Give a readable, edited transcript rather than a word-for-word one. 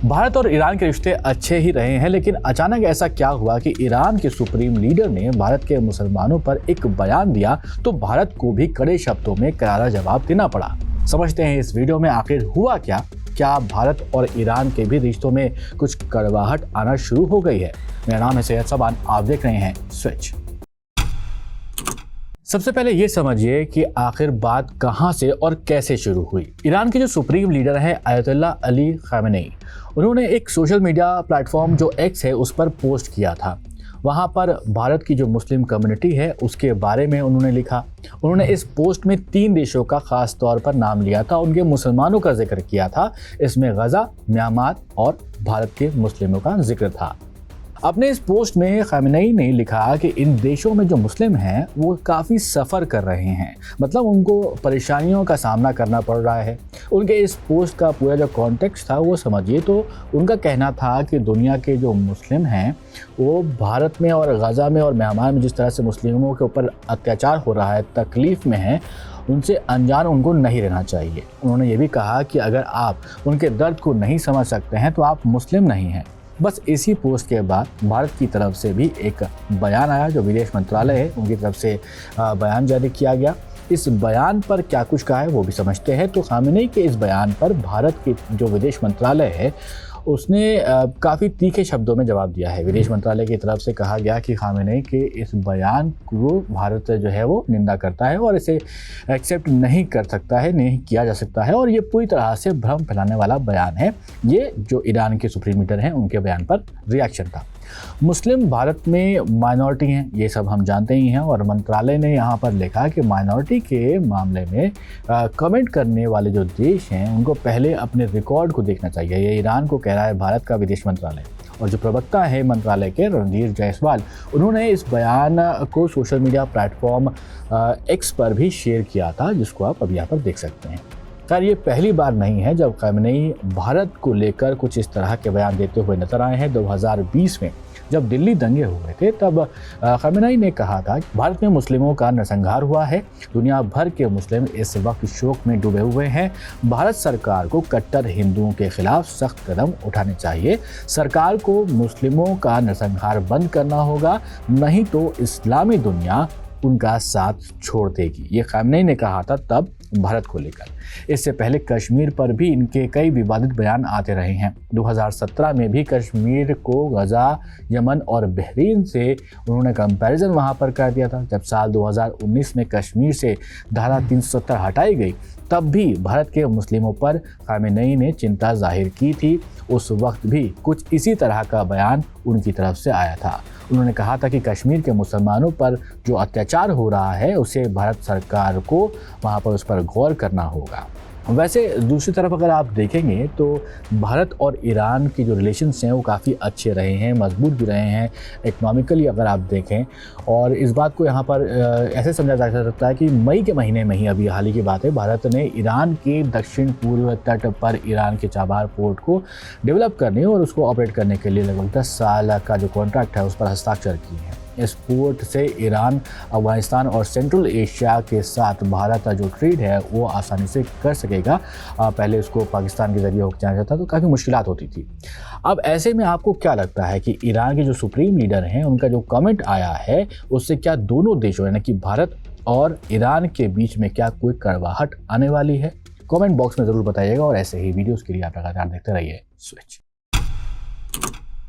भारत और ईरान के रिश्ते अच्छे ही रहे हैं, लेकिन अचानक ऐसा क्या हुआ कि ईरान के सुप्रीम लीडर ने भारत के मुसलमानों पर एक बयान दिया तो भारत को भी कड़े शब्दों में करारा जवाब देना पड़ा। समझते हैं इस वीडियो में आखिर हुआ क्या भारत और ईरान के भी रिश्तों में कुछ कड़वाहट आना शुरू हो गई है। मेरा नाम है सैयद सबान, आप देख रहे हैं स्विच। सबसे पहले ये समझिए कि आखिर बात कहां से और कैसे शुरू हुई। ईरान के जो सुप्रीम लीडर हैं अयतुल्लाह अली खामेनेई, उन्होंने एक सोशल मीडिया प्लेटफॉर्म जो एक्स है उस पर पोस्ट किया था। वहां पर भारत की जो मुस्लिम कम्युनिटी है उसके बारे में उन्होंने लिखा। उन्होंने इस पोस्ट में 3 देशों का खास तौर पर नाम लिया था, उनके मुसलमानों का जिक्र किया था। इसमें गजा, म्यांमार और भारत के मुस्लिमों का जिक्र था। अपने इस पोस्ट में खामेनेई ने लिखा कि इन देशों में जो मुस्लिम हैं वो काफ़ी सफ़र कर रहे हैं, मतलब उनको परेशानियों का सामना करना पड़ रहा है। उनके इस पोस्ट का पूरा जो कॉन्टेक्स्ट था वो समझिए तो उनका कहना था कि दुनिया के जो मुस्लिम हैं वो भारत में और गजा में और म्यांमार में जिस तरह से मुस्लिमों के ऊपर अत्याचार हो रहा है, तकलीफ़ में हैं, उनसे अनजान उनको नहीं रहना चाहिए। उन्होंने ये भी कहा कि अगर आप उनके दर्द को नहीं समझ सकते हैं तो आप मुस्लिम नहीं हैं। बस इसी पोस्ट के बाद भारत की तरफ से भी एक बयान आया, जो विदेश मंत्रालय है उनकी तरफ से बयान जारी किया गया। इस बयान पर क्या कुछ कहा है वो भी समझते हैं। तो खामेनेई के इस बयान पर भारत के जो विदेश मंत्रालय है उसने काफ़ी तीखे शब्दों में जवाब दिया है। विदेश मंत्रालय की तरफ से कहा गया कि खामेनेई के इस बयान को भारत जो है वो निंदा करता है और इसे एक्सेप्ट नहीं कर सकता है, नहीं किया जा सकता है, और ये पूरी तरह से भ्रम फैलाने वाला बयान है। ये जो ईरान के सुप्रीम लीडर हैं उनके बयान पर रिएक्शन था। मुस्लिम भारत में माइनॉरिटी हैं, ये सब हम जानते ही हैं, और मंत्रालय ने यहाँ पर लिखा कि माइनॉरिटी के मामले में कमेंट करने वाले जो देश हैं उनको पहले अपने रिकॉर्ड को देखना चाहिए। ये ईरान को कह रहा है भारत का विदेश मंत्रालय। और जो प्रवक्ता है मंत्रालय के, रणधीर जायसवाल, उन्होंने इस बयान को सोशल मीडिया प्लेटफॉर्म एक्स पर भी शेयर किया था, जिसको आप अब यहाँ पर देख सकते हैं। खैर, ये पहली बार नहीं है जब खामेनेई भारत को लेकर कुछ इस तरह के बयान देते हुए नजर आए हैं। 2020 में जब दिल्ली दंगे हुए थे तब खामेनेई ने कहा था कि भारत में मुस्लिमों का नरसंहार हुआ है, दुनिया भर के मुस्लिम इस वक्त शोक में डूबे हुए हैं। भारत सरकार को कट्टर हिंदुओं के खिलाफ सख्त कदम उठाने चाहिए। सरकार को मुस्लिमों का नरसंहार बंद करना होगा, नहीं तो इस्लामी दुनिया उनका साथ छोड़ देगी। ये खामेनेई ने कहा था तब भारत को लेकर। इससे पहले कश्मीर पर भी इनके कई विवादित बयान आते रहे हैं। 2017 में भी कश्मीर को गजा, यमन और बहरीन से उन्होंने कंपैरिजन वहां पर कर दिया था। जब साल 2019 में कश्मीर से धारा 370 हटाई गई तब भी भारत के मुस्लिमों पर खामेनेई ने चिंता जाहिर की थी। उस वक्त भी कुछ इसी तरह का बयान उनकी तरफ से आया था। उन्होंने कहा था कि कश्मीर के मुसलमानों पर जो अत्याचार हो रहा है उसे भारत सरकार को वहाँ पर उस पर गौर करना होगा। वैसे दूसरी तरफ अगर आप देखेंगे तो भारत और ईरान की जो रिलेशंस हैं वो काफ़ी अच्छे रहे हैं, मजबूत भी रहे हैं इकोनॉमिकली अगर आप देखें। और इस बात को यहाँ पर ऐसे समझा जा सकता है कि मई के महीने में ही, अभी हाल ही की बात है, भारत ने ईरान के दक्षिण पूर्व तट पर ईरान के चाबार पोर्ट को डेवलप करने और उसको ऑपरेट करने के लिए लगभग 10 साल का जो कॉन्ट्रैक्ट है उस पर हस्ताक्षर किए हैं। इस पोर्ट से ईरान, अफगानिस्तान और सेंट्रल एशिया के साथ भारत का जो ट्रेड है वो आसानी से कर सकेगा। पहले उसको पाकिस्तान के ज़रिए होकर जाना जाता तो काफ़ी मुश्किलात होती थी। अब ऐसे में आपको क्या लगता है कि ईरान के जो सुप्रीम लीडर हैं उनका जो कमेंट आया है उससे क्या दोनों देशों यानी कि भारत और ईरान के बीच में क्या कोई कड़वाहट आने वाली है? कमेंट बॉक्स में ज़रूर बताइएगा और ऐसे ही वीडियोज़ के लिए आप लगातार देखते रहिए स्विच।